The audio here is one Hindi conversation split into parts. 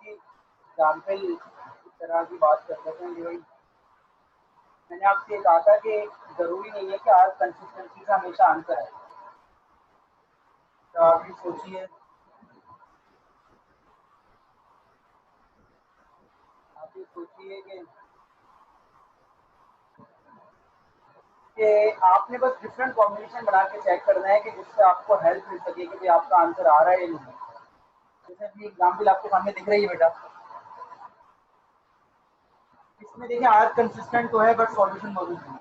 सी एग्जाम्पल इस तरह की बात कर लेते हैं कि भाई मैंने आपसे कहा था कि ज़रूरी नहीं है कि आप कंसिस्टेंसी से हमेशा आंसर आए। तो आप ये सोचिए कि आपने बस डिफरेंट कॉम्बिनेशन बना के चेक करना है कि जिससे आपको हेल्प मिल सके कि भाई आपका आंसर आ रहा है या नहीं। जैसे कि एग्जाम्पल आपके सामने दिख रही है बेटा, इसमें देखिए आर कंसिस्टेंट तो है बट सॉल्यूशन मौजूद नहीं है।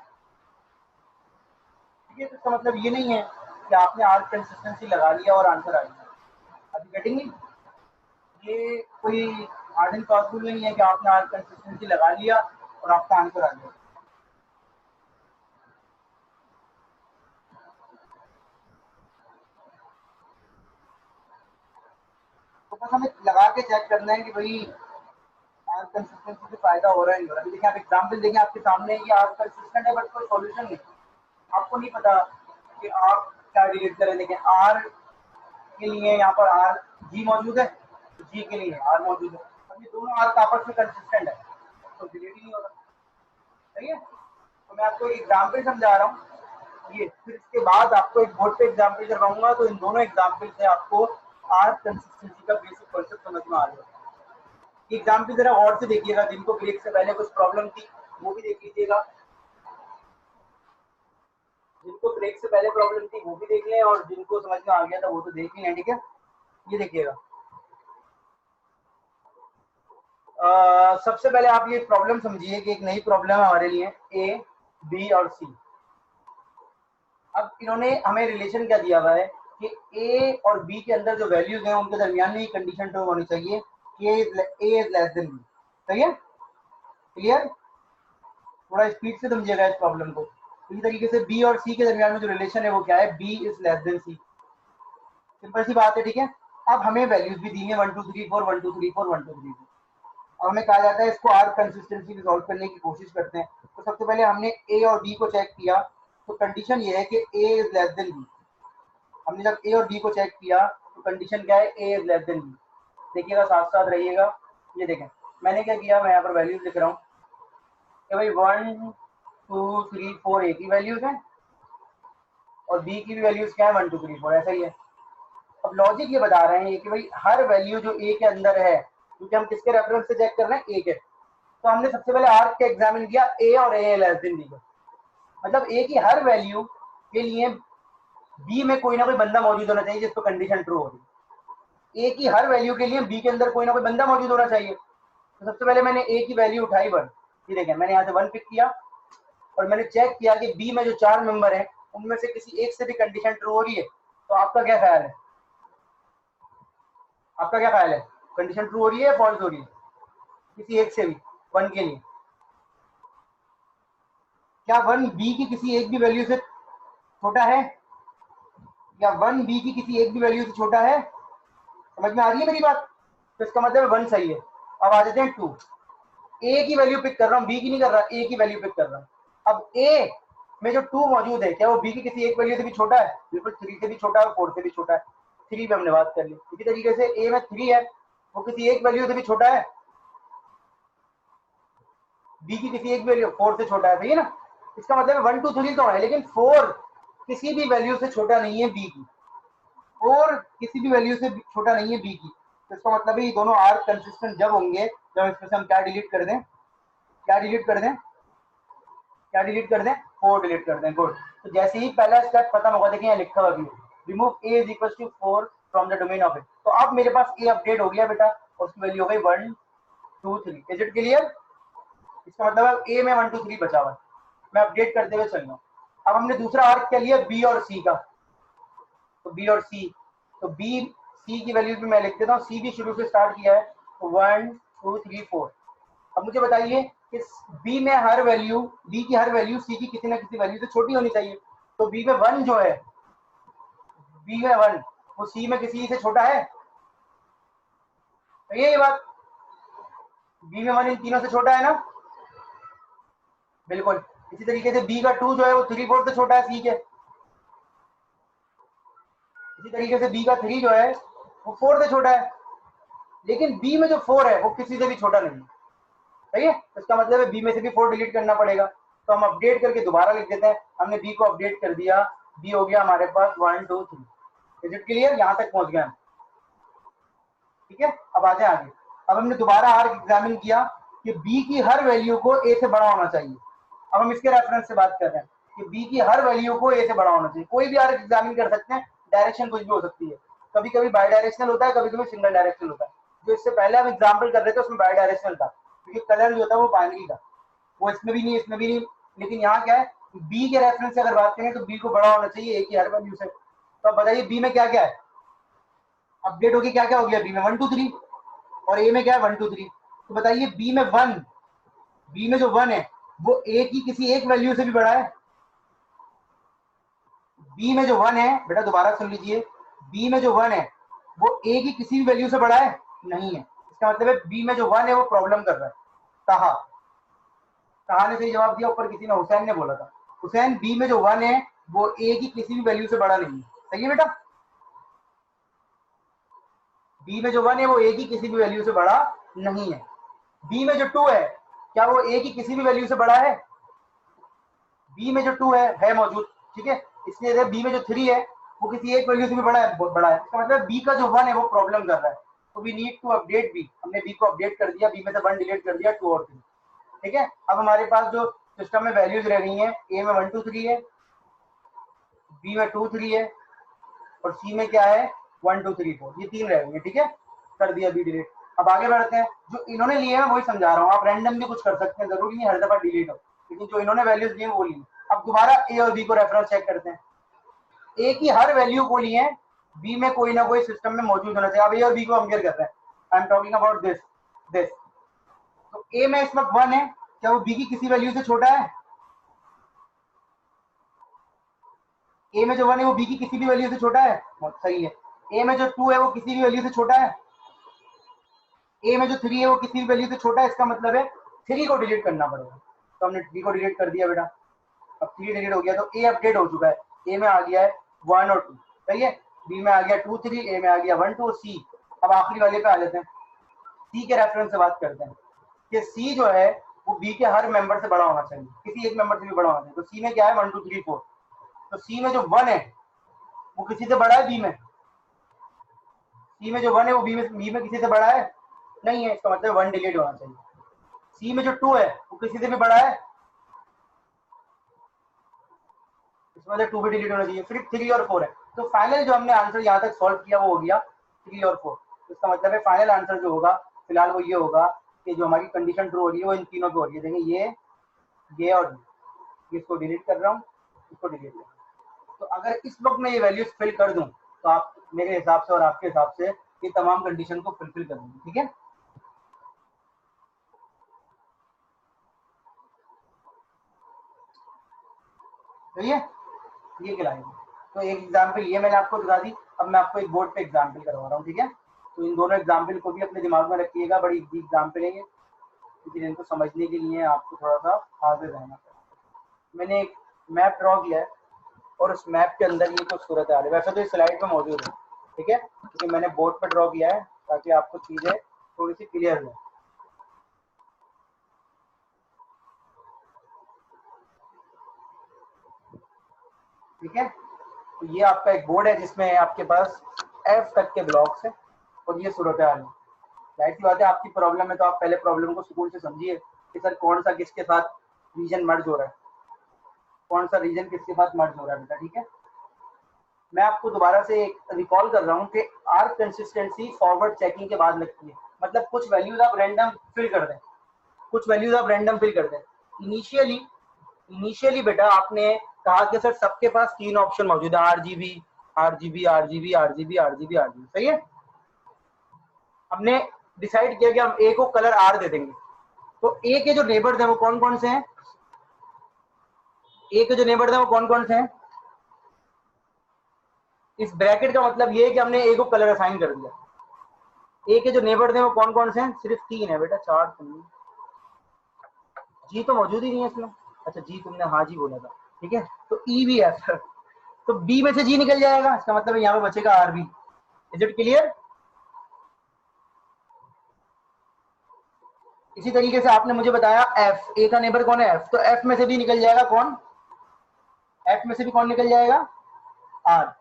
ठीक है, तो इसका मतलब ये नहीं है कि आपने आर कंसिस्टेंसी लगा लिया और आंसर आ गया। अभी गेटिंग नहीं, ये कोई हार्ड एंड फास्ट रूल नहीं है कि आपने आर कंसिस्टेंसी लगा लिया और आपका आंसर आ गया। तो बस हमें लगा के चेक करना है कि भाई आर कंसिस्टेंसी से फायदा हो रहा है नहीं हो रहा है। देखिए आप एग्जाम्पल देखें आपके सामने, ये आर कंसिस्टेंट है बट कोई सॉल्यूशन नहीं। आपको नहीं पता कि आप क्या डिलीट करें। देखें आर के लिए यहाँ पर आर जी मौजूद है, तो जी के लिए आर मौजूद है। अब ये दोनों आर का आपस में कंसिस्टेंट है तो डिलीट ही नहीं होगा। सही है, तो मैं आपको एक एग्जाम्पल समझा रहा हूँ ये, फिर इसके बाद आपको एक बोर्ड पे एग्जाम्पल करवाऊंगा तो इन दोनों एग्जाम्पल से आपको आर कंसिस्टेंसी का बेसिक कॉन्सेप्ट समझ में आ जाएगा। एग्जाम्पल जरा और से देखिएगा, जिनको ब्रेक से पहले कुछ प्रॉब्लम थी वो भी देख लीजिएगा, जिनको ब्रेक से पहले प्रॉब्लम थी वो भी देख लें और जिनको समझ में आ गया था वो तो देख लें। ठीक है, ये देखिएगा। सबसे पहले आप ये प्रॉब्लम समझिए कि एक नई प्रॉब्लम है हमारे लिए, ए बी और सी। अब इन्होंने हमें रिलेशन क्या दिया हुआ है कि ए और बी के अंदर जो वैल्यूज हैं उनके दरमियान में कंडीशन ट्रू होनी चाहिए कि ए इज लेस देन बी। सही है, क्लियर? थोड़ा स्पीड से समझिएगा इस प्रॉब्लम को। इसी तरीके से बी और सी के दरमियान में जो रिलेशन है वो क्या है, B is less than C. Simple सी बात है। ठीक है, अब हमें वैल्यूज भी दी है 1 2 3 4 1 2 3 4 1 2 3 4। अब हमें कहा जाता है इसको आर कंसिस्टेंसी रिजॉल्व करने की कोशिश करते हैं। तो सबसे पहले हमने ए और बी को चेक किया, तो कंडीशन ये है कि ए इज लेस देन बी। हमने जब ए और बी को चेक किया तो कंडीशन क्या है, ए इज लेस देन बी। देखिएगा, साथ साथ रहिएगा। ये देखें मैंने क्या किया, मैं यहाँ पर वैल्यूज लिख रहा हूँ कि भाई 1 2 3 4 ए की वैल्यूज है और बी की भी वैल्यूज क्या है 1 2 3 4, ऐसा ही है। अब लॉजिक ये बता रहे हैं कि भाई हर वैल्यू जो ए के अंदर है, क्योंकि हम किसके रेफरेंस से चेक कर रहे हैं, ए के, तो हमने सबसे पहले आर के एग्जामिन किया, ए और ए लेस देन बी का। मतलब ए की हर वैल्यू के लिए बी में कोई ना कोई बंदा मौजूद होना चाहिए जिसको कंडीशन ट्रू हो रही। ए की हर वैल्यू के लिए बी के अंदर कोई ना कोई बंदा मौजूद होना चाहिए। तो सबसे पहले मैंने ए की वैल्यू उठाई 1। ये देखें मैंने यहाँ से 1 पिक किया और मैंने चेक किया कि बी में जो 4 मेंबर हैं उनमें से किसी एक से भी कंडीशन ट्रू हो रही है। तो आपका क्या ख्याल है, आपका क्या ख्याल है, कंडीशन ट्रू हो रही है या फॉल्स हो रही है? किसी एक से भी 1 के लिए क्या 1 बी की किसी एक भी वैल्यू से छोटा है, या 1 बी की किसी एक भी वैल्यू से छोटा है? समझ में आ रही है मेरी बात? तो इसका मतलब 1 सही है। अब आ जाते हैं 2। ए की वैल्यू पिक कर रहा हूँ, बी की नहीं कर रहा, ए की वैल्यू पिक कर रहा हूँ। अब ए में जो 2 मौजूद है, क्या वो बी की किसी एक वैल्यू से भी छोटा है? बिल्कुल, 3 से भी छोटा है और 4 से भी छोटा है। 3 पे हमने बात कर ली। इसी तरीके से ए में 3 है, वो किसी एक वैल्यू से भी छोटा है, बी की किसी एक वैल्यू 4 से छोटा है। सही है ना? इसका मतलब 1 2 3 तो है, लेकिन 4 किसी भी वैल्यू से छोटा नहीं है बी की, और किसी भी वैल्यू से छोटा नहीं है बी की। तो इसका मतलब है ये दोनों आर कंसिस्टेंट जब होंगे जब इसमें से हम क्या डिलीट कर दें, क्या डिलीट कर दें, क्या डिलीट कर दें, 4 डिलीट कर दें। गुड। तो जैसे ही पहला स्टेप खत्म होगा, देखिए यहाँ लिखा हुआ भी, remove A is equal to 4 from the domain of it. तो अब मेरे पास ए अपडेट हो गया बेटा, और उसकी वैल्यू हो गई 1 2 3। Is it clear? इसका मतलब ए में 1 2 3 बचा हुआ, मैं अपडेट करते हुए चल रहा हूँ। अब हमने दूसरा आर्क क्या लिया, बी और सी का। तो बी और सी, तो बी सी की वैल्यू भी मैं लिख देता हूँ, सी भी शुरू से स्टार्ट किया है, तो 1 2 3 4। अब मुझे बताइए कि बी में हर वैल्यू, बी की हर वैल्यू सी की किसी ना किसी वैल्यू से छोटी होनी चाहिए। तो बी में 1 जो है, बी में 1 वो सी में किसी से छोटा है? तो ये बात, बी में 1 इन तीनों से छोटा है ना? बिल्कुल। इसी तरीके से बी का 2 जो है वो 3 4 से छोटा है सी के। इसी तरीके से बी का 3 जो है वो 4 से छोटा है। लेकिन बी में जो 4 है वो किसी से भी छोटा नहीं है, सही है। इसका मतलब है बी में से भी 4 डिलीट करना पड़ेगा, तो हम अपडेट करके दोबारा लिख देते हैं। हमने बी को अपडेट कर दिया, बी हो गया हमारे पास 1 2 3। Is it clear? यहाँ तक पहुंच गए, ठीक है। अब आ जाए आगे। अब हमने दोबारा आर एग्जामिन किया कि बी की हर वैल्यू को ए से बड़ा होना चाहिए। अब हम इसके रेफरेंस से बात कर रहे हैं कि बी की हर वैल्यू को ए से बड़ा होना चाहिए। कोई भी आर एग्जामिन कर सकते हैं, डायरेक्शन कुछ भी हो सकती है। कभी कभी बाई डायरेक्शनल होता है, कभी कभी सिंगल डायरेक्शनल होता है। जो इससे पहले हम एग्जाम्पल कर रहे थे उसमें बाई डायरेक्शनल था, क्योंकि कलर जो होता है वो बाइनरी था, वो इसमें भी नहीं इसमें भी नहीं। लेकिन यहाँ क्या है, बी के रेफरेंस से अगर बात करें तो बी को बड़ा होना चाहिए ए की हर वैल्यू से। तो अब बताइए बी में क्या क्या है, अपडेट होगी क्या क्या हो गया, बी में 1 2 3 और ए में क्या है 1 2 3। तो बताइए बी में 1, बी में जो 1 है वो ए की किसी एक वैल्यू से भी बड़ा है। बी में जो 1 है, बेटा दोबारा सुन लीजिए, बी में जो 1 है वो ए की किसी भी वैल्यू से बड़ा है नहीं है। इसका मतलब है बी में जो 1 है वो प्रॉब्लम कर रहा है। कहा कहा ने सही जवाब दिया, ऊपर किसी ने हुसैन ने बोला था। हुसैन, बी में जो 1 है वो ए की किसी भी वैल्यू से बड़ा नहीं है, सही है बेटा। बी में जो 1 है वो ए की किसी भी वैल्यू से बड़ा नहीं है। बी में जो 2 है क्या वो ए की किसी भी वैल्यू से बड़ा है? बी में जो 2 है मौजूद, ठीक है। इसलिए बी में जो 3 है वो किसी एक वैल्यू से भी बड़ा है, बहुत बड़ा है। इसका मतलब बी का जो 1 है वो प्रॉब्लम कर रहा है, तो we need to update B. हमने बी को अपडेट कर दिया, बी में से 1 डिलीट कर दिया, 2 और 3, ठीक है। अब हमारे पास जो सिस्टम में वैल्यूज रह गई हैं, ए में 1 2 3 है, बी में 2 3 है और सी में क्या है 1 2 3 4, ये 3 रह गई है, ठीक है। कर दिया बी डिलीट। अब आगे बढ़ते हैं, जो इन्होंने लिए हैं वही समझा रहा हूँ, आप रैंडम भी कुछ कर सकते हैं, जरूरी नहीं हर दफा डिलीट हो, लेकिन जो इन्होंने वैल्यूज लिए वो लिए। अब दोबारा ए और बी को रेफरेंस चेक करते हैं। ए की हर वैल्यू को लिए बी में कोई ना कोई सिस्टम में मौजूद होना चाहिए। अब ए और बी को कंपेयर कर रहे हैं, I am talking about this this. तो ए में इस वक्त 1 है, क्या वो बी की किसी वैल्यू से छोटा है? ए में जो 1 है वो बी की किसी भी वैल्यू से छोटा है, बहुत सही है। ए में जो 2 है वो किसी भी वैल्यू से छोटा है। ए में जो 3 है वो किसी भी वैल्यू से छोटा है, इसका मतलब है 3 को डिलीट करना पड़ेगा। तो हमने 3 को डिलीट कर दिया बेटा। अब 3 डिलीट हो गया तो ए अपडेट हो चुका है, ए में आ गया है 1 और 2, सही है। बी में आ गया 2 3, ए में आ गया 1 2 और सी। अब आखिरी वाले पे आ जाते हैं, सी के रेफरेंस से बात करते हैं कि सी जो है वो बी के हर मेंबर से बड़ा होना चाहिए, किसी एक मेंबर से भी बड़ा होना चाहिए। तो सी में क्या है 1 2 3 4, तो सी में जो 1 है वो किसी से बड़ा है बी में? सी में जो 1 है वो बी में किसी से बड़ा है नहीं है, इसका मतलब 1 डिलीट होना चाहिए। सी में जो 2 है वो किसी से भी बड़ा है, इसमें मतलब 2 भी डिलीट होना चाहिए। सिर्फ 3 और 4 है। तो फाइनल जो हमने आंसर यहाँ तक सॉल्व किया वो हो गया 3 और 4। तो इसका मतलब है फाइनल आंसर जो होगा फिलहाल वो ये होगा कि जो हमारी कंडीशन ट्रू हो रही है वो इन तीनों पे हो रही है। देखिए ये और ये, इसको डिलीट कर रहा हूँ, इसको डिलीट कर रहा हूँ। तो अगर इस वक्त मैं ये वैल्यूज फिल कर दूं तो आप मेरे हिसाब से और आपके हिसाब से ये तमाम कंडीशन को फुलफिल कर देंगे, ठीक है। तो ये खिलाएंगे। तो एक एग्जाम्पल ये मैंने आपको दिखा दी। अब मैं आपको एक बोर्ड पे एग्जाम्पल करवा रहा हूँ, ठीक है। तो इन दोनों एग्जाम्पल को भी अपने दिमाग में रखिएगा, बड़ी इजी एग्जाम्पल है ये, लेकिन इनको समझने के लिए आपको थोड़ा सा आगे रहना पड़ेगा। मैंने एक मैप ड्रॉ किया है और उस मैप के अंदर ये कुछ सूरत आ रही है। वैसे तो इस स्लाइड में मौजूद है, ठीक है, क्योंकि मैंने बोर्ड पर ड्रॉ किया है ताकि आपको चीजें थोड़ी सी क्लियर हो, ठीक है। तो ये आपका एक बोर्ड है जिसमें आपके पास एफ तक के ब्लॉक्स है और ये सूरत हाल है। जाहिर सी बात है आपकी प्रॉब्लम है तो आप पहले प्रॉब्लम को सुकून से समझिए कि सर कौन सा किसके साथ रीजन मर्ज हो रहा है, कौन सा रीजन किसके साथ मर्ज हो रहा है बेटा, ठीक है। मैं आपको दोबारा से रिकॉल कर रहा हूँ कि आर कंसिस्टेंसी फॉरवर्ड चेकिंग के बाद लगती है। मतलब कुछ वैल्यूज आप रैंडम फिल कर दें, कुछ वैल्यूज आप रैंडम फिल कर दें। इनिशियली बेटा आपने कहा कि सर सबके पास 3 ऑप्शन मौजूद है, RGB RGB RGB RGB RGB RGB, सही है। हमने डिसाइड किया कि हम ए को कलर आर दे देंगे। तो ए के जो नेबर्स हैं वो कौन कौन से हैं? ए के जो नेबर्स हैं वो कौन कौन से हैं? इस ब्रैकेट का मतलब ये है कि हमने ए को कलर असाइन कर दिया। ए के जो नेबर्स हैं वो कौन कौन से हैं? सिर्फ 3 है बेटा, 4 तो नहीं। जी तो मौजूद ही नहीं है इसमें। अच्छा जी तुमने हाँ जी बोला था, ठीक है। तो ई भी है सर, तो बी में से जी निकल जाएगा, इसका मतलब यहाँ पे बचेगा R B. Is it clear? इसी तरीके से आपने मुझे बताया एफ, ए का नेबर कौन है एफ, तो एफ में से भी निकल जाएगा कौन, एफ में से भी कौन निकल जाएगा आर,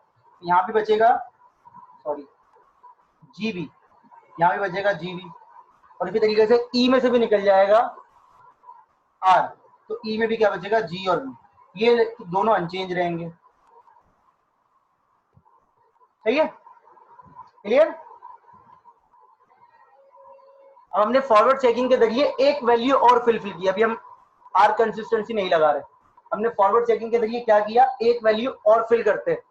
यहाँ भी बचेगा सॉरी जी बी, यहाँ भी बचेगा जी बी, और इसी तरीके से ई में से भी निकल जाएगा आर, तो ई में भी क्या बचेगा जी और बी, ये दोनों अनचेंज रहेंगे। सही है, क्लियर। अब हमने फॉरवर्ड चेकिंग के जरिए एक वैल्यू और फिल की, अभी हम आर कंसिस्टेंसी नहीं लगा रहे, हमने फॉरवर्ड चेकिंग के जरिए क्या किया, एक वैल्यू और फिल करते हैं।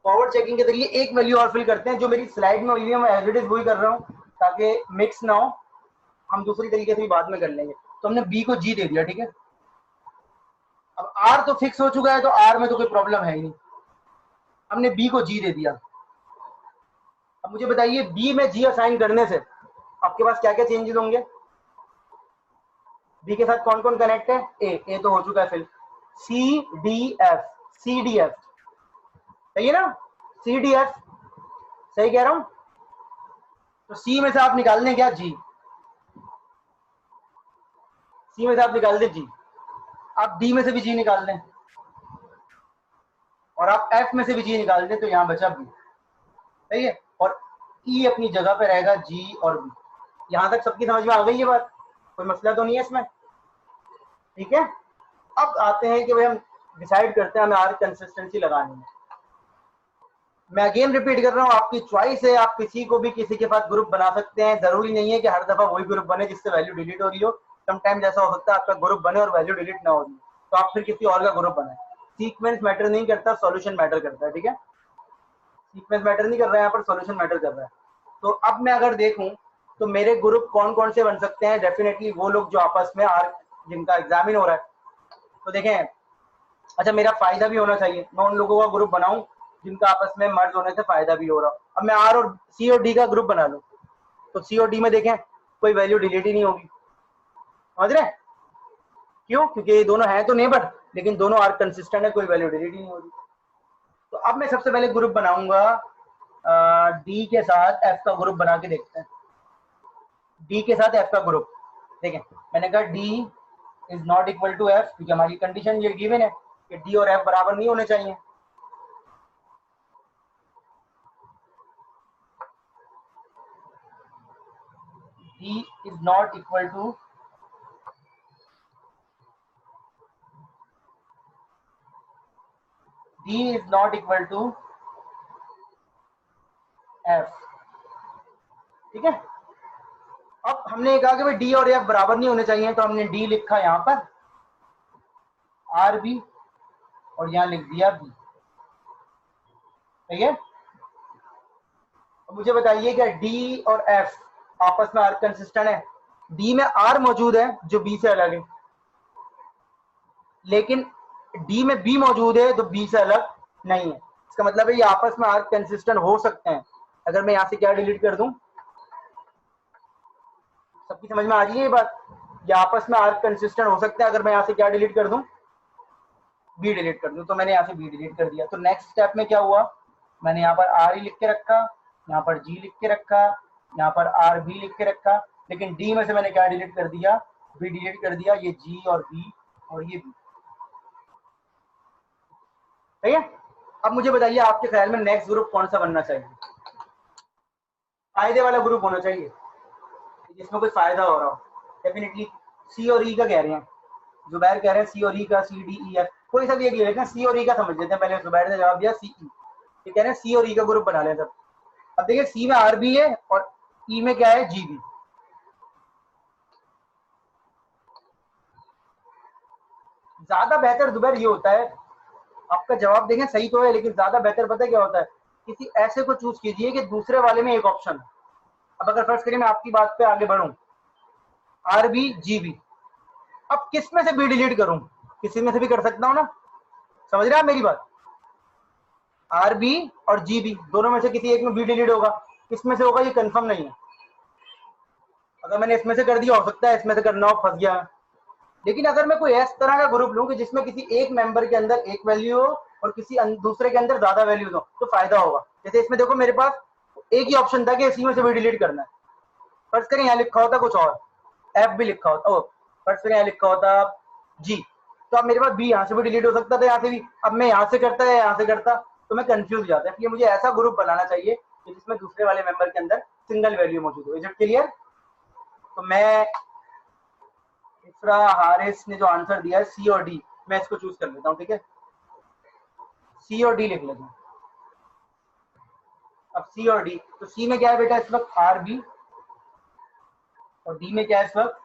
फॉरवर्ड चेकिंग के जरिए एक वैल्यू और फिल करते हैं, जो मेरी स्लाइड में हुई है मैं एज इट इज वही कर रहा हूँ ताकि मिक्स ना हो, हम दूसरी तरीके से भी बाद में कर लेंगे। तो हमने बी को जी दे दिया, ठीक है। अब आर तो फिक्स हो चुका है, तो आर में तो कोई प्रॉब्लम है ही नहीं, हमने बी को जी दे दिया। अब मुझे बताइए बी में जी असाइन करने से आपके पास क्या क्या चेंजेस होंगे, बी के साथ कौन कौन कनेक्ट है, ए तो हो चुका है fill, C D F, C D F सही है ना, सी डी एफ सही कह रहा हूं, तो सी में से आप निकाल दें क्या जी, सी में से आप निकाल दें जी, आप डी में से भी जी निकाल दें, और आप एफ में से भी जी निकाल दें, तो यहां बचा बी, सही है, और ई अपनी जगह पे रहेगा जी और बी। यहां तक सबकी समझ में आ गई ये बात, कोई मसला तो नहीं है इसमें, ठीक है। अब आते हैं कि भाई हम डिसाइड करते हैं हमें आर कंसिस्टेंसी लगानी है। मैं अगेन रिपीट कर रहा हूँ, आपकी चॉइस है, आप किसी को भी किसी के साथ ग्रुप बना सकते हैं, जरूरी नहीं है कि हर दफा वही ग्रुप बने जिससे वैल्यू डिलीट हो रही हो, समटाइम ऐसा हो सकता है आपका ग्रुप बने और वैल्यू डिलीट ना हो रही, तो आप फिर किसी और का ग्रुप बनाए। सीक्वेंस मैटर नहीं करता, सॉल्यूशन मैटर करता है, ठीक है। सीक्वेंस मैटर नहीं कर रहा है यहाँ पर, सॉल्यूशन मैटर कर रहा है। तो अब मैं अगर देखूं तो मेरे ग्रुप कौन कौन से बन सकते हैं, डेफिनेटली वो लोग जो आपस में आर जिनका एग्जामिन हो रहा है, तो देखें अच्छा मेरा फायदा भी होना चाहिए, मैं उन लोगों का ग्रुप बनाऊं जिनका आपस में मर्ज होने से फायदा भी हो रहा हो। अब मैं आर और सी और डी का ग्रुप बना लूं, तो सी और डी में देखें कोई वैल्यू डिलीट ही नहीं होगी, समझ रहे हैं क्यों, क्योंकि ये दोनों हैं तो नेबर, लेकिन दोनों आर कंसिस्टेंट है, कोई वैल्यू डिलीट ही नहीं होगी। तो अब मैं सबसे पहले ग्रुप बनाऊंगा डी के साथ एफ का ग्रुप बना के देखते हैं, डी के साथ एफ का ग्रुप। देखें मैंने कहा D is not equal to F, क्योंकि हमारी कंडीशन ये गिवन है कि डी और एफ बराबर नहीं होने चाहिए। D is not equal to D is not equal to F, ठीक है। अब हमने कहा कि भाई D और F बराबर नहीं होने चाहिए, तो हमने D लिखा यहाँ पर RB और यहाँ लिख दिया B, ठीक है। मुझे बताइए क्या D और F आपस में आर कंसिस्टेंट है, D में R मौजूद है जो B से अलग है, लेकिन D में B मौजूद है तो B से अलग नहीं है। इसका मतलब है ये आपस में आर कंसिस्टेंट हो सकते हैं। अगर मैं यहाँ से क्या डिलीट कर दूं, सबकी समझ में आ रही है ये बात, ये आपस में आर कंसिस्टेंट हो सकते हैं। अगर मैं यहाँ से क्या डिलीट कर दूं, बी डिलीट कर दूं, तो मैंने यहाँ से बी डिलीट कर दिया। तो नेक्स्ट स्टेप में क्या हुआ, मैंने यहाँ पर आर ही लिख के रखा, यहाँ पर जी लिख के रखा, यहाँ पर आर बी लिख के रखा, लेकिन डी में से मैंने क्या डिलीट कर दिया, बी डिलीट कर दिया, ये जी और बी और ये बी, ठीक है। अब मुझे बताइए आपके ख्याल में नेक्स्ट ग्रुप कौन सा बनना चाहिए, फायदे वाला ग्रुप होना चाहिए जिसमें कोई फायदा हो रहा हो। डेफिनेटली सी और ई का कह रहे हैं, जुबैर कह रहे हैं सी और ई का, सी डी ई एफ कोई सा भी एक ले लेते हैं, सी और ई का समझ लेते हैं पहले, जुबैर ने जवाब दिया सी ई, ये कह रहे हैं सी और ई का ग्रुप बना लें सब। अब देखिए सी में आर बी है और ई में क्या है जी बी, ज्यादा बेहतर जुबैर ये होता है, आपका जवाब देखें सही तो है, लेकिन ज्यादा बेहतर पता है क्या होता है, किसी ऐसे को चूज कीजिए कि दूसरे वाले में एक ऑप्शन है। अब अगर फर्स्ट करिए मैं आपकी बात पे आगे बढ़ूं, आर बी जी बी, अब किस में से बी डिलीट करूं, किसी में से भी कर सकता हूं ना, समझ रहे हैं मेरी बात। आर बी और जी बी दोनों में से किसी एक में बी डिलीट होगा, किस में से होगा ये कंफर्म नहीं है। अगर मैंने इसमें से कर दिया, हो सकता है इसमें से करना हो, फंस गया। लेकिन अगर मैं कोई इस तरह का ग्रुप लूं कि जिसमें किसी एक मेंबर के अंदर एक वैल्यू हो और किसी दूसरे के अंदर ज्यादा वैल्यूज हो, तो फायदा होगा। जैसे इसमें देखो मेरे पास एक ही ऑप्शन था कि सी में से भी डिलीट करना है। फर्स्ट करें यहाँ लिखा होता कुछ और, एफ भी लिखा होता, ओ फर्स्ट करें यहाँ लिखा होता जी, तो अब मेरे पास बी यहाँ से भी डिलीट हो सकता था, यहाँ से भी। अब मैं यहाँ से करता है यहाँ से करता तो मैं कंफ्यूज हो जाता है। इसलिए मुझे ऐसा ग्रुप बनाना चाहिए कि जिसमें दूसरे वाले मेंबर के अंदर सिंगल वैल्यू मौजूद हो। Is it clear? तो मैं इफ्रा हारिस ने जो आंसर दिया है सी और डी, मैं इसको चूज कर लेता हूँ, ठीक है, सी और डी लिख लेता हूँ। अब सी और डी, तो सी में क्या है बेटा इस वक्त आर बी, और डी में क्या है इस वक्त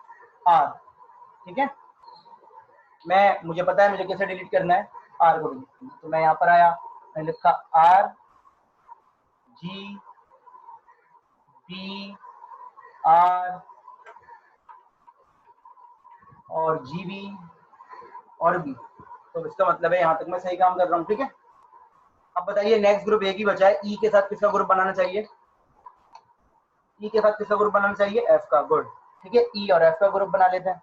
आर, ठीक है। मुझे पता है मुझे कैसे डिलीट करना है, आर को डिलीट करना है। तो मैं यहाँ पर आया, मैंने लिखा आर जी बी आर और जी बी और बी, तो इसका मतलब है यहाँ तक मैं सही काम कर रहा हूँ, ठीक है। अब बताइए नेक्स्ट ग्रुप एक ही बचा है, ई के साथ किसका ग्रुप बनाना चाहिए? ई के साथ किसका ग्रुप बनाना चाहिए? एफ का, गुड, ठीक है। ई और एफ का ग्रुप बना लेते हैं,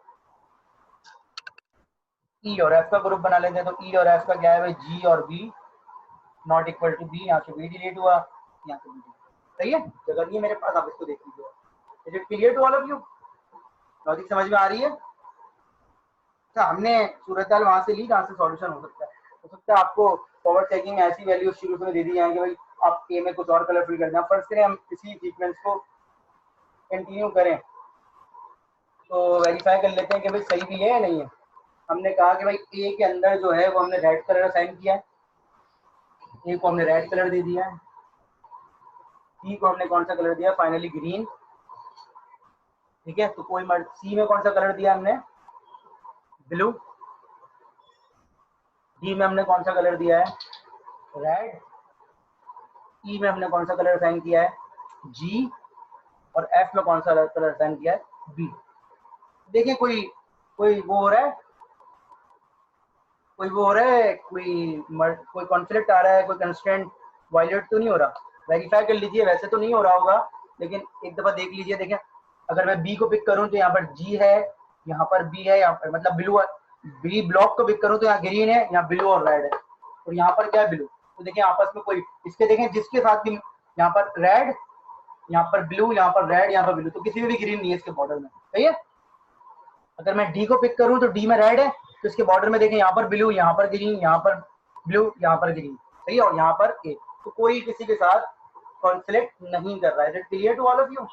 ई और एफ का ग्रुप बना लेते हैं। तो ई और एफ का क्या है भाई, जी और B not equal to B, यहाँ से बी डिलीट हुआ, यहाँ से बी डिलीट, सही है, जगह नहीं है मेरे पास, आप इसको देख लीजिए। Is it clear to all of you? Logic समझ में आ रही है? अच्छा, हमने सूरत हाल वहां से ली जहाँ से सॉल्यूशन हो सकता है आपको फॉरवर्ड चेकिंग में ऐसी वैल्यू शुरू में दे दी जाए कि भाई आप ए में कुछ और कलर फिल कर दें। फर्स्ट करें हम इसी सीक्वेंस को कंटिन्यू करें तो वेरीफाई कर लेते हैं कि भाई सही भी है या नहीं है। हमने कहा कि भाई ए के अंदर जो है वो हमने रेड कलर असाइन किया है, ए को हमने रेड कलर दे दिया है, सी को हमने कौन सा कलर दिया, फाइनली ग्रीन, ठीक है। तो कोई सी में कौन सा कलर दिया हमने, ब्लू, डी में हमने कौन सा कलर दिया है, रेड, ई में हमने कौन सा कलर असाइन किया है, जी, और एफ में कौन सा कलर असाइन किया है, बी। देखिए कोई कोई वो हो रहा है, कोई कॉन्फ्लिक्ट आ रहा है, कोई कंस्ट्रेंट वायलेट तो नहीं हो रहा? वेरीफाई कर लीजिए, वैसे तो नहीं हो रहा होगा लेकिन एक दफा देख लीजिए। देखें अगर मैं बी को पिक करूं तो यहाँ पर जी है, यहाँ पर बी है, यहाँ पर मतलब ब्लू, बी ब्लॉक को पिक करूं तो यहाँ ग्रीन है, यहाँ ब्लू और रेड है, और यहाँ पर क्या है, ब्लू। तो देखिए आपस में कोई इसके देखें जिसके साथ भी यहाँ पर रेड, यहाँ पर ब्लू, यहाँ पर रेड, यहाँ पर ब्लू, तो किसी में भी ग्रीन नहीं है इसके बॉर्डर में, सही है। अगर मैं डी को पिक करूं तो डी में रेड है, तो इसके बॉर्डर में देखें यहाँ पर ब्लू, यहाँ पर ग्रीन, यहाँ पर ब्लू, यहाँ पर ग्रीन, सही है, और यहाँ पर ए, तो कोई किसी के साथ कॉन्फ्लिक्ट नहीं कर रहा है। Clear to all of you?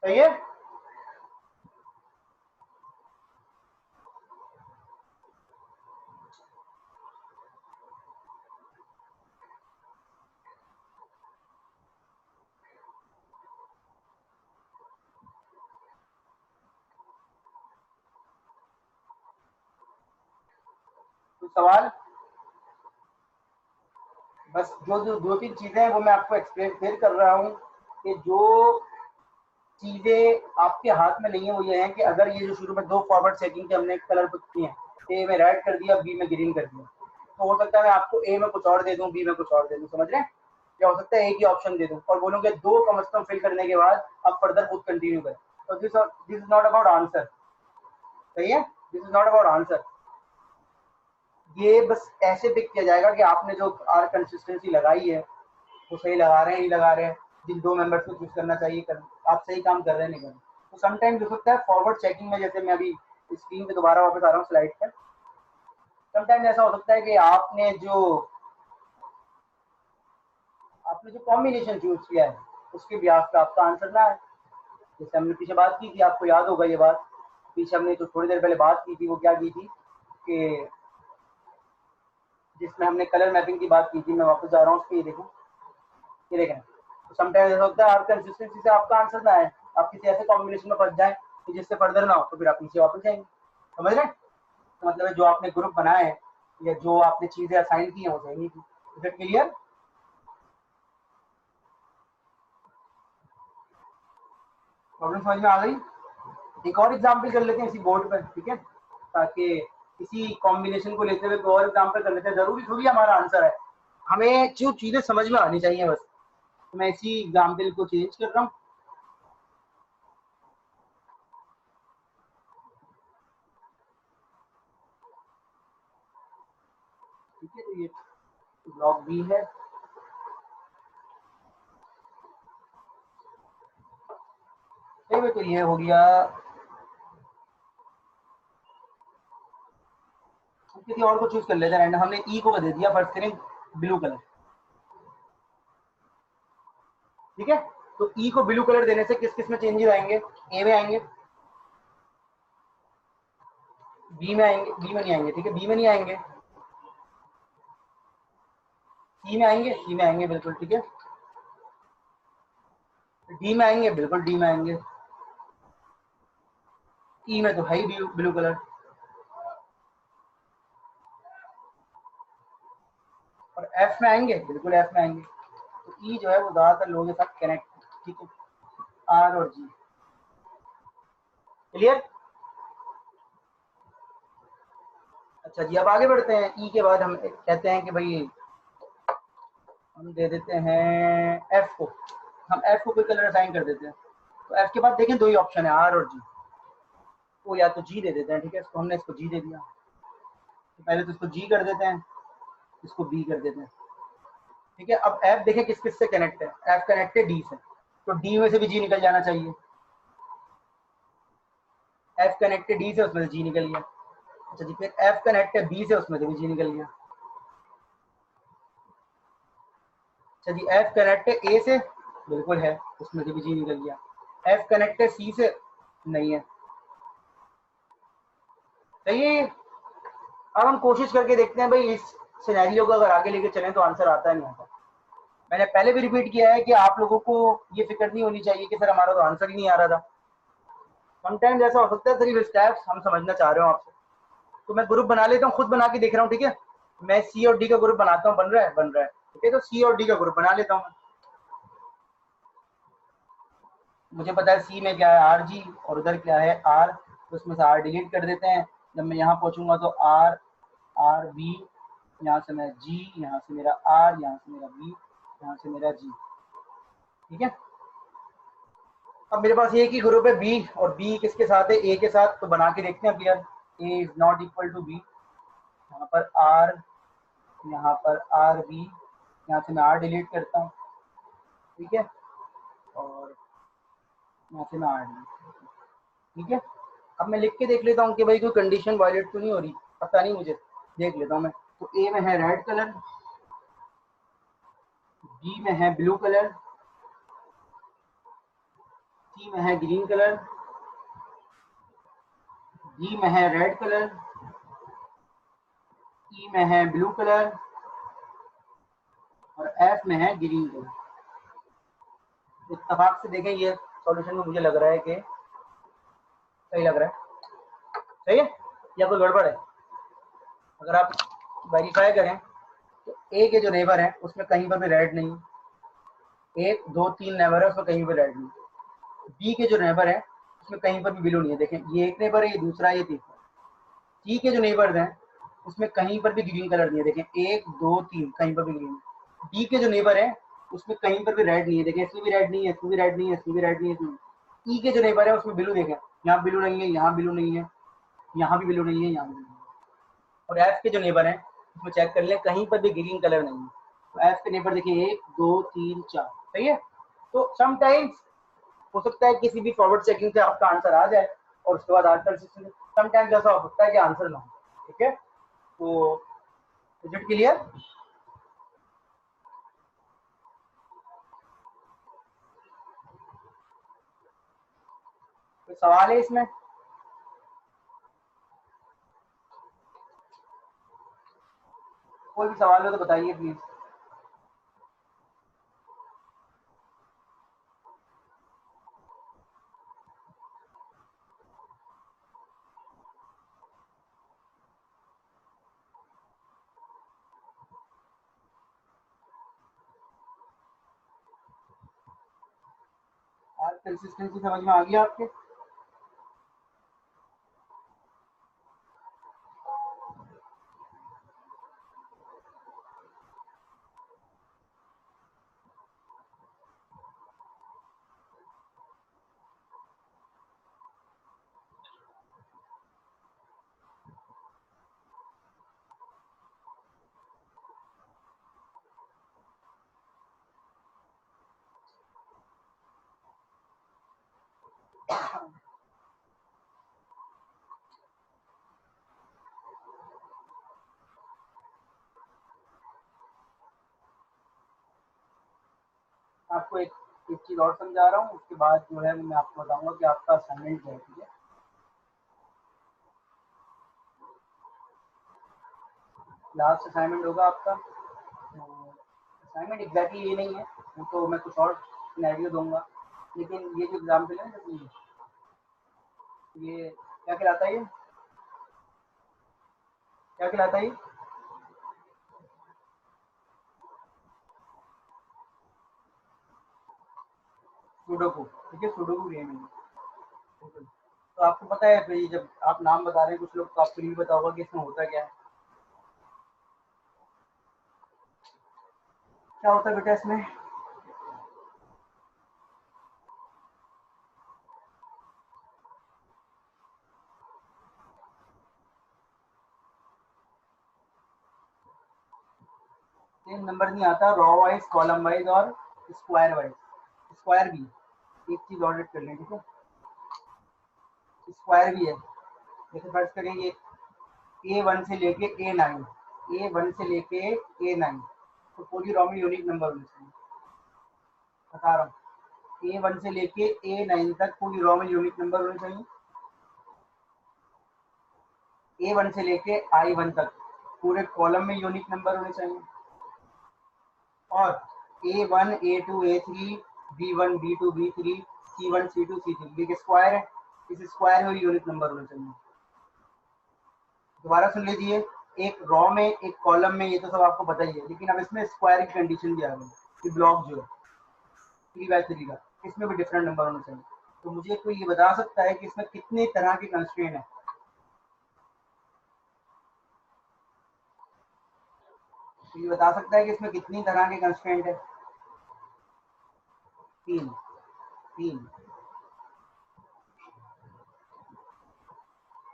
सही है। तो सवाल बस जो दो तीन चीजें हैं वो मैं आपको एक्सप्लेन फिर कर रहा हूँ कि जो चीजें आपके हाथ में नहीं है वो ये है कि अगर ये जो शुरू में दो फॉरवर्ड चेकिंग के हमने कलर पिक किए हैं, ए में रेड कर दिया, बी में ग्रीन कर दिया, तो हो सकता है मैं आपको ए में कुछ और दे दूं, बी में कुछ और दे दूं, समझ रहे हैं? या हो सकता है एक ही ऑप्शन दे दूं और बोलूं कि दो कम से कम फिल करने के बाद आप फर्दर खुद कंटिन्यू करें। तो this is not about answer, सही है, this is not about answer. ये बस ऐसे पिक किया जाएगा कि आपने जो आर कंसिस्टेंसी लगाई है वो सही लगा रहे हैं नहीं लगा रहे हैं, जिन दो मेंबर्स को चूज करना चाहिए आप सही काम कर रहे हैं नहीं कर रहे। तो समटाइम हो सकता है फॉरवर्ड चेकिंग में, जैसे मैं अभी स्क्रीन पे दोबारा वापस आ रहा हूँ स्लाइड पर, समटाइम ऐसा हो सकता है कि आपने जो कॉम्बिनेशन चूज किया है उसके भी आपका आंसर ना है। जैसे हमने पीछे बात की थी, आपको याद होगा ये बात, पीछे हमने तो थोड़ी देर पहले बात की थी, वो क्या की थी कि जिसमें हमने कलर मैपिंग की बात की थी, मैं वापस जा रहा हूँ उस पर, ये देखो, ये देखें। तो समटाइम्स ऐसा होता है आप कंसिस्टेंसी से आपका आंसर ना है, आप किसी ऐसे कॉम्बिनेशन में फंस जाए कि जिससे फर्दर ना हो, तो फिर आप नीचे वापस जाएंगे, समझ रहे हैं? तो मतलब है जो आपने ग्रुप बनाए हैं या जो आपने चीजें असाइन की हैं वो सही नहीं थी। Is it clear? प्रॉब्लम समझ में आ गई? एक और एग्जाम्पल कर लेते हैं इसी बोर्ड पर, ठीक है, ताकि इसी कॉम्बिनेशन को लेते हुए और एग्जाम्पल कर लेते हैं। जरूरी थोड़ी हमारा आंसर है, हमें जो चीजें समझ में आनी चाहिए बस। तो मैं इसी एग्जाम्पल को चेंज कर रहा हूँ, ठीक है। तो ये ब्लॉक बी है, तो ये हो गया, किसी और को चूज कर लेते हैं। हमने ई को दे दिया फर्स्ट करें ब्लू कलर, ठीक है। तो ई को ब्लू कलर देने से किस किस में चेंजेस आएंगे, ए में आएंगे, बी में आएंगे, बी में नहीं आएंगे, ठीक है, बी में नहीं आएंगे, सी में आएंगे, सी में आएंगे बिल्कुल, ठीक है, डी में आएंगे, बिल्कुल डी में आएंगे, ई में तो है ही ब्लू ब्लू कलर, और एफ में आएंगे, बिल्कुल एफ में आएंगे। तो ई जो है वो ज्यादातर लोगों के साथ कनेक्ट, ठीक है, आर और जी, क्लियर। अच्छा जी, अब आगे बढ़ते हैं। ई के बाद हम कहते हैं कि भाई हम दे देते हैं एफ को, हम एफ को कोई कलर असाइन कर देते हैं। तो एफ के बाद देखें दो ही ऑप्शन है, आर और जी, तो या तो जी दे देते हैं, ठीक है, इसको हमने इसको जी दे दिया, तो पहले तो इसको जी कर देते हैं, इसको बी कर देते हैं, ठीक है। अब एफ देखें किस किस से कनेक्ट है, एफ कनेक्ट है डी से, तो डी में से भी जी निकल जाना चाहिए, एफ कनेक्ट है डी से, उसमें से जी निकल गया। अच्छा जी, फिर एफ कनेक्ट है बी से, उसमें से भी जी निकल गया। अच्छा जी, एफ कनेक्ट है ए से, बिल्कुल है, उसमें से भी जी निकल गया। एफ कनेक्ट है सी से, नहीं है, सही है ये। अब हम कोशिश करके देखते हैं भाई, इस सिनेरियो को अगर आगे लेके चलें तो आंसर आता है नहीं आता। मैंने पहले भी रिपीट किया है कि आप लोगों को ये फिक्र नहीं होनी चाहिए कि सर हमारा तो आंसर ही नहीं आ रहा था। समटाइम्स ऐसा हो सकता है सिर्फ स्टेप्स हम समझना चाह रहे हो आपसे। तो मैं ग्रुप बना लेता हूँ, खुद बना के देख रहा हूँ, ठीक है। मैं सी और डी का ग्रुप बनाता हूँ, बन रहा है, बन रहा है, ठीक है। तो सी और डी का ग्रुप बना लेता हूँ। मुझे पता है सी में क्या है, आर जी, और उधर क्या है आर, तो उसमें से आर डिलीट कर देते हैं। जब मैं यहाँ पहुंचूंगा तो आर, आर बी, यहाँ से मैं जी, यहाँ से मेरा आर, यहाँ से मेरा बी, यहाँ से मेरा जी, ठीक है। अब मेरे पास एक ही ग्रुप है बी, और बी किसके साथ है, ए के साथ, तो बना के देखते हैं clear. A is not equal to B, यहाँ पर आर, यहाँ पर आर बी, यहाँ से मैं आर डिलीट करता हूँ, ठीक है, और यहाँ से मैं आर डिलीट करता हूँ, ठीक है। अब मैं लिख के देख लेता हूँ कि भाई कोई कंडीशन वायलेट तो नहीं हो रही, पता नहीं मुझे, देख लेता हूँ मैं। तो ए में है रेड कलर, बी में है ब्लू कलर, सी में है ग्रीन कलर, डी में है रेड कलर, ई में है ब्लू कलर, और एफ में है ग्रीन कलर। इत्तेफाक से देखें ये सॉल्यूशन में मुझे लग रहा है कि सही लग रहा है, सही है या कोई गड़बड़ है। अगर आप वेरीफाई करें तो ए के जो नेबर है उसमें कहीं पर भी रेड नहीं, एक दो तीन नेबर है उसमें कहीं पर रेड नहीं। बी के जो नेबर है उसमें कहीं पर भी ब्लू नहीं है, देखें ये एक नेबर है, ये दूसरा, ये तीसरा। सी के जो नेबर्स हैं उसमें कहीं पर भी ग्रीन कलर नहीं है, देखें एक दो तीन, कहीं पर भी ग्रीन। डी के जो नेबर है उसमें कहीं पर भी रेड नहीं है, देखें इसमें भी रेड नहीं है, इसमें भी रेड नहीं है, इसमें भी रेड नहीं है, इसमें। ई के जो नेबर है उसमें ब्लू, देखें यहाँ ब्लू नहीं है, यहाँ ब्लू नहीं है, यहाँ भी ब्लू नहीं है, यहाँ भी ब्लू नहीं है। और एफ के जो नेबर है उसमें चेक कर लें, कहीं पर भी ग्रीन कलर नहीं है। तो एफ के नेबर देखिए एक दो तीन चार, सही है। तो समटाइम्स हो सकता है किसी भी फॉरवर्ड चेकिंग से आपका आंसर आ जाए और उसके बाद आंसर, समटाइम्स ऐसा हो सकता है कि आंसर ना हो, ठीक है। तो इज इट क्लियर। कोई सवाल है इसमें, कोई भी सवाल हो तो बताइए प्लीज। आज कंसिस्टेंसी समझ में आ गई आपके। आपको एक चीज़ और समझा रहा हूँ, उसके बाद जो है मैं आपको बताऊंगा कि आपका असाइनमेंट क्या है। ठीक है, लास्ट असाइनमेंट होगा आपका। असाइनमेंट एग्जैक्टली ये नहीं है, वो तो मैं कुछ और सिनेरियो दूंगा, लेकिन ये जो एग्जाम्पल है ना, ये क्या कहलाता है, ये क्या कहलाता है, सुडोकू। ठीक है, सुडोकू गेम है। तो आपको पता है फिर जब आप नाम बता रहे हैं कुछ लोग, तो आपको नहीं पता होगा कि इसमें होता क्या है। क्या होता है बेटा इसमें? सेम नंबर नहीं आता, रॉ वाइज, कॉलम वाइज और स्क्वायर वाइज। स्क्वायर भी, एक चीज ऑडिट कर लें। ठीक है, स्क्वायर भी है। जैसे फर्ज करेंगे A1 से लेके A9, A1 से लेके A9, तो पूरी रॉ में यूनिक नंबर होने चाहिए। बता रहा हूँ, A1 से लेके A9 तक पूरी रॉ में यूनिक नंबर होने चाहिए। A1 से लेके I1 तक पूरे कॉलम में यूनिक नंबर होने चाहिए। और A1, A2, A3, B1, B2, B3, C1, C2, C3 ये स्क्वायर है, इस स्क्वायर में यूनिक नंबर होने चाहिए। दोबारा सुन लीजिए, एक रॉ में, एक कॉलम में, ये तो सब आपको पता ही है, लेकिन अब इसमें स्क्वायर की कंडीशन भी आ गई कि ब्लॉक जो है 3x3 का, इसमें भी डिफरेंट नंबर होने चाहिए। तो मुझे कोई ये बता सकता है कि इसमें कितने तरह के कंस्ट्रेंट है? तो ये बता सकता है कि इसमें कितनी तरह के कंस्ट्रेंट है? तीन। तीन,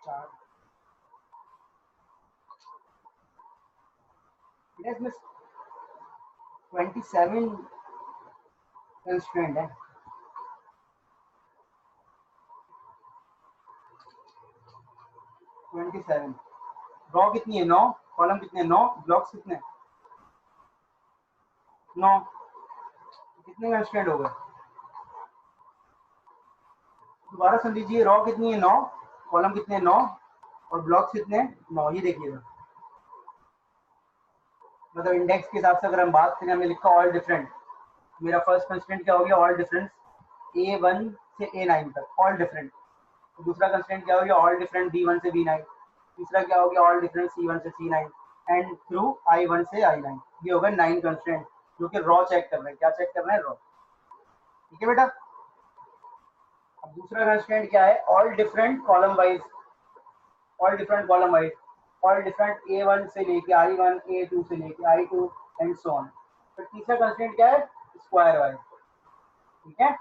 चार, इसमें 27 कंस्ट्रेंट है। 27। रॉ कितनी है? 9। कॉलम कितने? 9। ब्लॉक्स कितने? 9। कितने कंस्ट्रेंट हो गए? दोबारा सुन लीजिए, रॉ कितनी है? 9। कॉलम कितने? 9। और ब्लॉक्स कितने? 9। ये देखिएगा, मतलब इंडेक्स के हिसाब से अगर हम बात करें, हमने लिखा ऑल डिफरेंट। मेरा फर्स्ट कंस्ट्रेंट क्या हो गया? ऑल डिफरेंस A1 से A9 तक, ऑल डिफरेंट। दूसरा कंस्ट्रेंट क्या हो गया? ऑल डिफरेंट B1 से B9। तीसरा क्या हो गया? ऑल डिफरेंट C1 से C9 एंड थ्रू I1 से I9। ये हो गए 9 कंस्ट्रेंट, जो कि रॉ चेक कर रहे हैं। क्या चेक कर रहे हैं? रॉ। ठीक है बेटा। अब दूसरा कंस्ट्रेंट क्या है? All different column wise, all different column wise, all different A1 से लेके I1, A2 से लेके I2 एंड सो ऑन। तो तीसरा कंस्ट्रेंट क्या है? Square wise. ठीक है,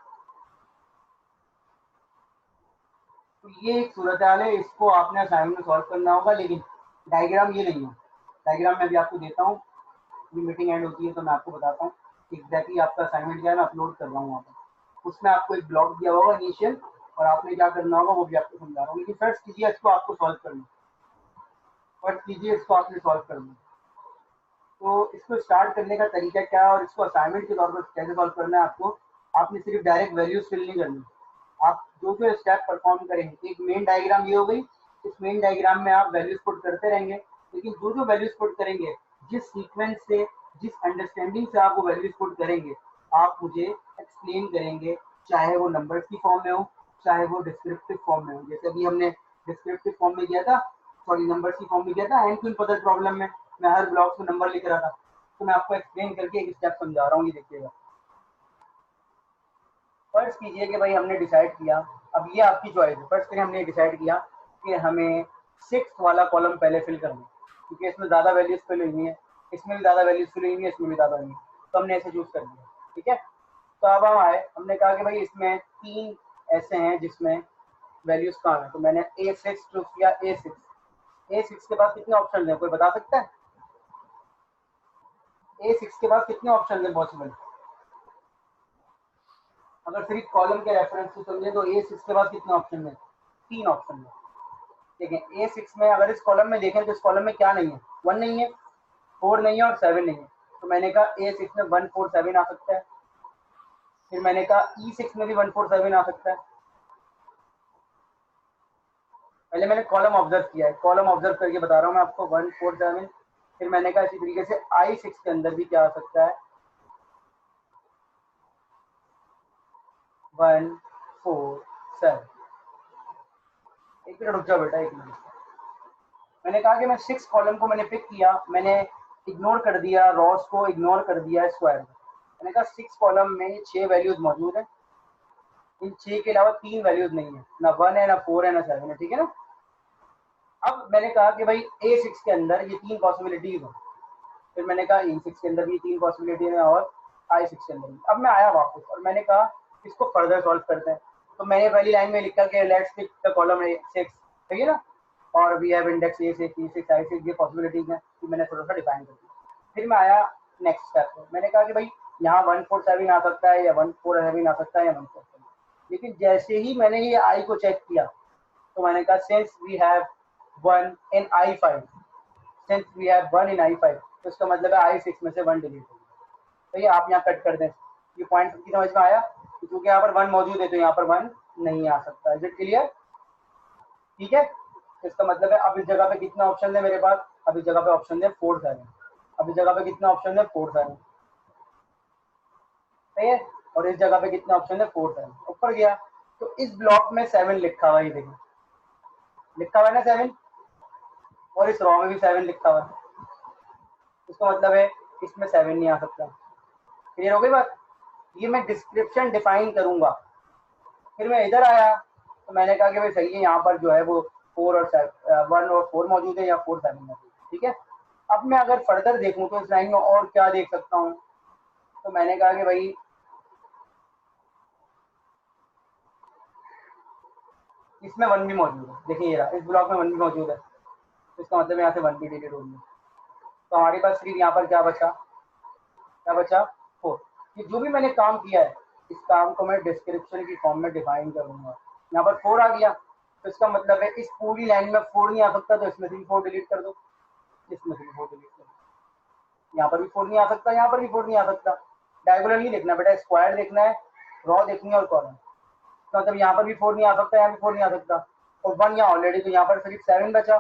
तो ये एक सूरत हाल है, इसको आपने असाइनमेंट में सॉल्व करना होगा, लेकिन डायग्राम ये नहीं है। डायग्राम मैं अभी आपको देता हूँ, ये मीटिंग एंड होती है तो मैं आपको बताता हूँ एग्जैक्टली आपका असाइनमेंट क्या है। मैं अपलोड कर रहा हूँ वहाँ पर, उसमें आपको एक ब्लॉक दिया होगा इनिशियल, और आपने क्या करना होगा वो भी आपको समझा रहा हूँ। लेकिन फर्स्ट कीजिए इसको, आपको सॉल्व करना। फर्स्ट कीजिए इसको, आपने सॉल्व करना। तो इसको स्टार्ट करने का तरीका क्या है और इसको असाइनमेंट के तौर पर कैसे सॉल्व करना है आपको, आपने सिर्फ डायरेक्ट वैल्यूज फिल नहीं करनी। आप जो जो स्टेप परफॉर्म करेंगे, एक मेन डायग्राम ये हो गई, इस मेन डायग्राम में आप वैल्यूज पुट करते रहेंगे, लेकिन जो जो वैल्यूज पुट करेंगे, जिस सीक्वेंस से, जिस अंडरस्टैंडिंग से आप वो वैल्यूज पुट करेंगे, आप मुझे एक्सप्लेन करेंगे, चाहे वो नंबर्स की फॉर्म में हो, चाहे वो डिस्क्रिप्टिव फॉर्म में हो। जैसे अभी हमने डिस्क्रिप्टिव फॉर्म में किया था, सॉरी नंबर्स की फॉर्म में किया था, एंड क्यों पदर प्रॉब्लम में मैं हर ब्लॉक में नंबर लिख रहा था। तो मैं आपको एक्सप्लेन करके एक स्टेप समझा रहा हूँ, ये देखिएगा। फर्ज कीजिए कि भाई हमने डिसाइड किया, अब ये आपकी चॉइस है, फर्स्ट करें हमने डिसाइड किया कि हमें 6 वाला कॉलम पहले फिल करना है, क्योंकि इसमें ज़्यादा वैल्यूज फिल हुई हैं, इसमें भी ज़्यादा वैल्यूज फिल हुई हैं, इसमें भी ज़्यादा हुई हैं, तो हमने ऐसे चूज कर लिया। ठीक है, तो अब हम आए, हमने कहा कि भाई इसमें 3 ऐसे हैं जिसमें वैल्यूज कहाँ है, तो मैंने A6 चूज किया। A6 के पास कितने ऑप्शन है, कोई बता सकता है? A6 के पास कितने ऑप्शन है पॉसिबल? अगर सिर्फ कॉलम के रेफरेंस से समझे तो A6 के पास कितने ऑप्शन है? 3 ऑप्शन है। देखें A6 में, अगर इस कॉलम में देखें तो इस कॉलम में क्या नहीं है? 1 नहीं है, 4 नहीं है और 7 नहीं है। तो मैंने कहा A6 में 1, 4, 7 आ सकता है। फिर मैंने कहा E6 में भी 147 आ सकता है। पहले मैंने कॉलम ऑब्जर्व किया है, कॉलम ऑब्जर्व करके बता रहा हूँ मैं आपको 147। फिर मैंने कहा इसी तरीके से I6 के अंदर भी क्या आ सकता है 147। एक मिनट रुक जाओ बेटा, एक मिनट। मैंने कहा कि मैं 6 कॉलम को मैंने पिक किया, मैंने इग्नोर कर दिया रॉस को, इग्नोर कर दिया स्क्वायर को। मैंने कहा 6 कॉलम में 6 वैल्यूज मौजूद है, इन 6 के अलावा 3 वैल्यूज नहीं है, ना 1 है, ना 4 है, ना 7 है, ठीक है ना। अब मैंने कहा कि भाई A6 के अंदर ये 3 पॉसिबिलिटीज हैं। फिर मैंने कहा E6 के अंदर भी 3 पॉसिबिलिटी है और I6 के अंदर भी। अब मैं आया वापस और मैंने कहा इसको फर्दर सॉल्व करते हैं। तो मैंने पहली लाइन में लिखा कि लेट्स पिक द कॉलम 6, सही है ना, और we have index A6, E6, I6, ये पॉसिबिलिटीज हैं कि मैंने थोड़ा सा डिफाइन कर दिया। फिर मैं आया नेक्स्ट स्टेप पे, मैंने कहा कि भाई यहाँ 147 आ सकता है या 147 आ सकता है या 147। लेकिन जैसे ही मैंने ये I को चेक किया तो मैंने कहा since we have 1 in I5, since we have 1 in I5, तो इसका मतलब है I6 में से 1 डिलीट हो गया। तो ये आप यहाँ कट कर दें। ये पॉइंट की समझ में आया, क्योंकि यहाँ पर 1 मौजूद है तो यहाँ पर 1 नहीं आ सकता। Is it clear? ठीक है, तो इसका मतलब है अब इस जगह पे कितना ऑप्शन है मेरे पास, अब इस जगह पे ऑप्शन है 4 7। अब इस जगह पे कितना ऑप्शन है 4 7, सही है। और इस जगह पे कितना ऑप्शन है 4 7। ऊपर गया तो इस ब्लॉक में 7 लिखा हुआ है, ये देखिए लिखा हुआ है ना 7, और इस रो में भी 7 लिखा हुआ है। इसका मतलब है इसमें 7 नहीं आ सकता। क्लियर हो गई बात? ये मैं डिस्क्रिप्शन डिफाइन करूंगा। फिर मैं इधर आया तो मैंने कहा कि भाई सही है, यहाँ पर जो है वो 4 और 1 और 4 मौजूद है या 4 7 मौजूद है, ठीक है। अब मैं अगर फर्दर देखूं तो इस लाइन में और क्या देख सकता हूँ, तो मैंने कहा कि भाई इसमें 1 भी मौजूद है। देखिए ये रहा, इस ब्लॉक में 1 भी मौजूद है, तो इसका मतलब यहाँ से 1 भी डिलीट होगी। तो हमारे पास सिर्फ यहाँ पर क्या बचा, क्या बचा 4। कि जो भी मैंने काम किया है इस काम को मैं डिस्क्रिप्शन की फॉर्म में डिफाइन करूंगा। यहाँ पर 4 आ गया तो इसका मतलब है इस पूरी लाइन में 4 नहीं आ सकता, तो इसमें से भी 4 डिलीट कर दो, इसमें से भी 4 डिलीट कर दो। यहाँ पर भी 4 नहीं आ सकता, यहाँ पर भी 4 नहीं आ सकता। डायगोनल नहीं देखना बेटा, स्क्वायर देखना है, रॉ देखनी है और कॉलम। मतलब यहाँ पर भी 4 नहीं आ सकता, यहाँ भी 4 नहीं आ सकता, और 1 यहाँ ऑलरेडी, तो यहाँ पर सिर्फ 7 बचा।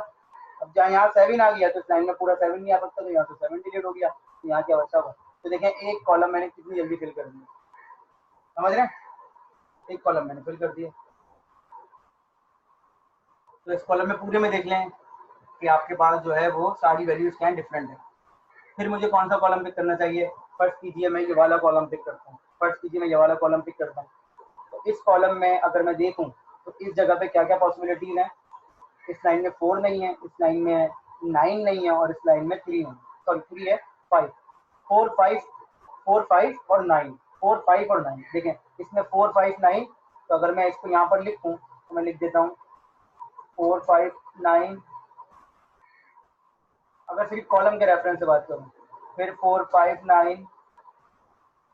अब जहाँ यहाँ 7 आ गया तो इस लाइन में पूरा 7 नहीं आ सकता, तो यहाँ से 7 डिलीट हो गया, तो यहाँ क्या बचा हुआ। तो देखें एक कॉलम मैंने कितनी जल्दी फिल कर दिया, समझ रहे हैं, एक कॉलम मैंने फिल कर दिया। तो इस कॉलम में पूरे में देख लें कि आपके पास जो है वो सारी वैल्यूज क्या डिफरेंट है। फिर मुझे कौन सा कॉलम पिक करना चाहिए, फर्स्ट कीजिए मैं ये वाला कॉलम पिक करता हूँ, फर्स्ट कीजिए मैं ये वाला कॉलम पिक करता हूँ। तो इस कॉलम में अगर मैं देखूँ तो इस जगह पे क्या क्या पॉसिबिलिटीज है। इस लाइन में 4 नहीं है, इस लाइन में 9 नहीं है, और इस लाइन में 3 नहीं, सॉरी 3 है, 5, 4 5, 4 5 और 9, 4 5 और 9। देखें इसमें 4 5 9, तो अगर मैं इसको यहाँ पर लिखूँ तो मैं लिख देता हूँ 4 5 9। अगर सिर्फ कॉलम के रेफरेंस से बात करूँ, फिर 4 5 9,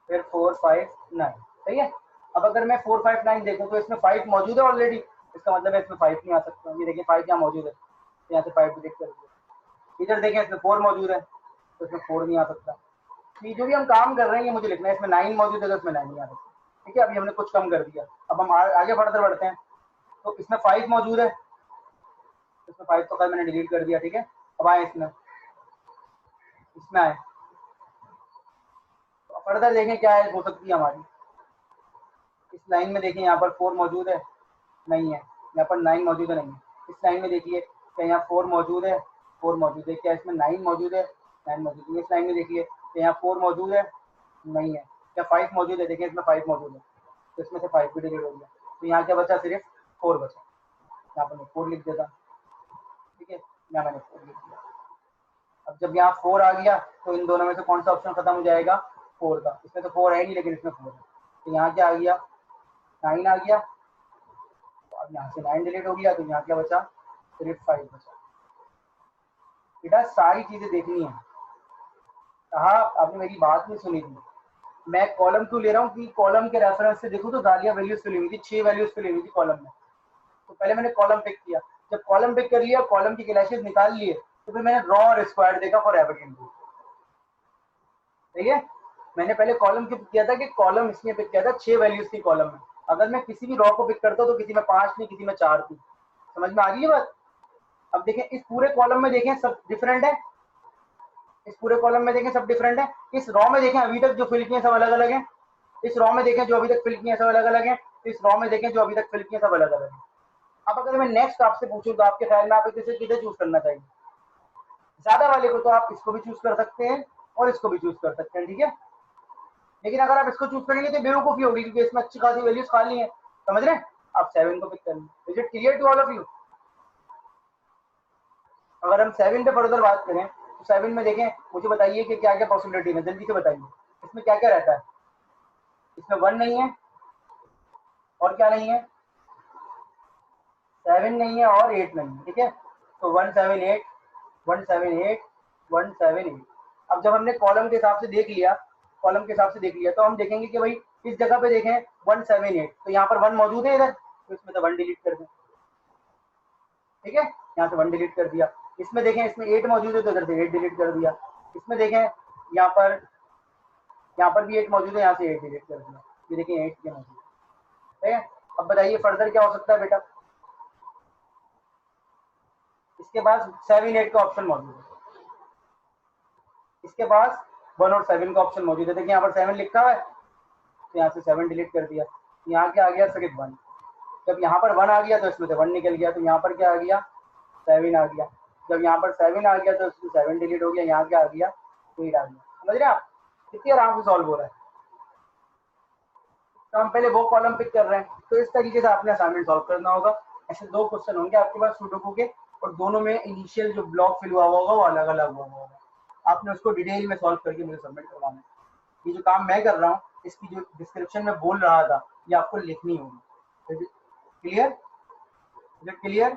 फिर 4 5 9, सही है। अब अगर मैं 4 5 9 देखूँ तो इसमें 5 मौजूद है ऑलरेडी, इसका मतलब है इसमें 5 नहीं आ सकता। ये देखिए 5 यहाँ मौजूद है, तो यहाँ से 5 डिलीट कर दिया। इधर देखें इसमें 4 मौजूद है, तो इसमें 4 नहीं आ सकता। तो ये जो भी हम काम कर रहे हैं ये मुझे लिखना है, इसमें 9 मौजूद है तो इसमें 9 नहीं आ सकता, ठीक है। अभी हमने कुछ कम कर दिया, अब हम आगे फर्दर बढ़ते हैं। तो इसमें 5 मौजूद है, इसमें 5 तो कल मैंने डिलीट कर दिया, ठीक है। अब आए इसमें, इसमें आए तो फर्दर देखें क्या है हो सकती है हमारी। इस लाइन में देखिए यहाँ पर 4 मौजूद है, नहीं है। यहाँ पर 9 मौजूद है, नहीं है। इस लाइन में देखिए क्या यहाँ 4 मौजूद है, 4 मौजूद है। क्या इसमें 9 मौजूद है, 9 मौजूद है। इस लाइन में देखिए क्या यहाँ 4 मौजूद है, नहीं है। क्या 5 मौजूद है, देखिए इसमें 5 मौजूद है, तो इसमें से 5 भी डिलीट हो गया। तो यहाँ क्या बचा, सिर्फ 4 बचा। यहाँ पर मैं 4 लिख देता, ठीक है, यहाँ मैंने 4 लिख दिया। अब जब यहाँ 4 आ गया तो इन दोनों में से कौन सा ऑप्शन खत्म हो जाएगा, 4 का। इसमें तो 4 है नहीं, लेकिन इसमें 4 है, तो यहाँ क्या आ गया, 9 आ गया। तो अब यहाँ से 9 डिलीट हो गया, तो यहाँ क्या बचा, सिर्फ 5 बचा। बेटा सारी चीजें देखनी है। कहा आपने मेरी बात नहीं सुनी थी। मैं कॉलम क्यों ले रहा हूँ कि कॉलम के रेफरेंस से देखूँ तो गालियां वैल्यूज फिल हुई थी, 6 वैल्यूज फिल हुई थी कॉलम में। तो पहले मैंने कॉलम पिक किया, जब कॉलम पिक कर लिया, कॉलम की क्लैशेस निकाल लिए, तो फिर मैंने रॉ और स्क्वायर देखा फॉर एवरीथिंग, ठीक है। मैंने पहले कॉलम क्यों पिक किया था कि कॉलम इसलिए पिक किया था 6 वैल्यूज थी कॉलम में, अगर मैं किसी भी रॉ को पिक करता हूँ तो किसी में 5 थी, किसी में 4 थी। समझ में आ रही है बात? अब देखें इस पूरे कॉलम में देखें सब डिफरेंट है, इस पूरे कॉलम में देखें सब डिफरेंट है, इस रॉ में देखें अभी तक जो फिल किए सब अलग अलग है, इस रॉ में देखें जो अभी तक फिल किए सब अलग अलग है, इस रॉ में देखें जो अभी तक फिल किए सब अलग अलग है। अब अगर मैं नेक्स्ट आपसे पूछूं तो आपके ख्याल में आप इसे किसे चूज करना चाहिए? ज्यादा वाले को तो आप इसको भी चूज कर सकते हैं और इसको भी चूज कर सकते हैं, ठीक है। लेकिन अगर आप इसको चूज करेंगे तो बेवकूफी होगी क्योंकि इसमें अच्छी खासी वैल्यूज खाली है, समझ रहे हैं? आप 7 को पिक कर लें। Is it clear to all of you? अगर हम 7 पे फर्दर बात करें तो 7 में देखें, मुझे बताइए कि क्या क्या पॉसिबिलिटी है, जल्दी से बताइए। इसमें क्या क्या रहता है? इसमें 1 नहीं है, और क्या नहीं है? 7 नहीं है और 8 नहीं है, ठीक है। तो 178, 178, 178। अब जब हमने कॉलम के हिसाब से देख लिया, कॉलम के हिसाब से देख लिया तो हम देखेंगे कि भाई इस जगह पे देखें 178, तो यहाँ पर 1 मौजूद है इधर, तो इसमें तो 1 डिलीट कर दें, ठीक है। यहाँ से 1 डिलीट कर दिया। इसमें देखें इसमें 8 मौजूद है तो इधर से 8 डिलीट कर दिया। इसमें देखें यहाँ पर भी 8 मौजूद है, यहाँ से 8 डिलीट कर दिया। ये देखें 8 के मौजूद है, ठीक है। अब बताइए फर्दर क्या हो सकता है बेटा? इसके पास 7 8 का ऑप्शन मौजूद है, इसके पास 1 और 7 का ऑप्शन मौजूद है। देखिए यहाँ पर 7 लिखा हुआ है तो यहाँ से 7 डिलीट कर दिया, यहाँ क्या आ गया सिर्फ 1। जब यहाँ पर 1 आ गया तो इसमें से 1 निकल गया, तो यहाँ पर क्या आ गया? 7 आ गया। जब यहाँ पर 7 आ गया तो इसमें 7 डिलीट हो गया, यहाँ क्या आ गया? 8 आ गया। समझ रहे हैं आप कितनी आराम से सॉल्व हो रहा है? तो हम पहले वो कॉलम पिक कर रहे हैं, तो इस तरीके से आपने असाइनमेंट सॉल्व करना होगा। ऐसे 2 क्वेश्चन होंगे आपके पास सुडोकू के, और दोनों में इनिशियल जो ब्लॉक फिल हुआ होगा वो अलग अलग हुआ होगा। आपने उसको डिटेल में सॉल्व करके मुझे सबमिट करवाना है। ये जो काम मैं कर रहा हूँ इसकी जो डिस्क्रिप्शन में बोल रहा था ये आपको लिखनी होगी। क्लियर? Is it clear?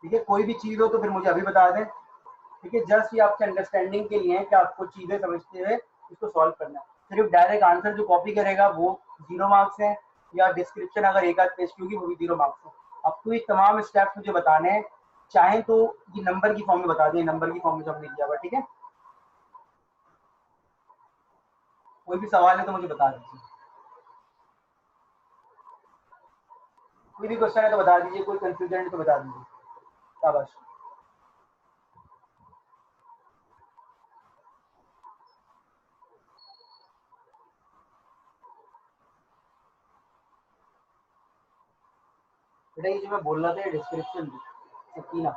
ठीक है, कोई भी चीज हो तो फिर मुझे अभी बता दें, ठीक है। जस्ट ये आपके अंडरस्टैंडिंग के लिए है कि आपको चीजें समझते हुए इसको सॉल्व करना है। सिर्फ डायरेक्ट आंसर जो कॉपी करेगा वो 0 मार्क्स है, या डिस्क्रिप्शन अगर एक आध पेज की होगी वो भी 0 मार्क्स है। आपको ये तमाम स्टेप्स मुझे बताने हैं, चाहे तो ये नंबर की फॉर्म में बता दें, नंबर की फॉर्म में जो हमने किया हुआ, ठीक है। कोई भी सवाल है तो मुझे बता दीजिए, कोई भी क्वेश्चन है तो बता दीजिए, कोई कंफ्यूजन है तो बता दीजिए। शाबाश। बेटा ये जो मैं बोल रहा था ये डिस्क्रिप्शन दी सकीना,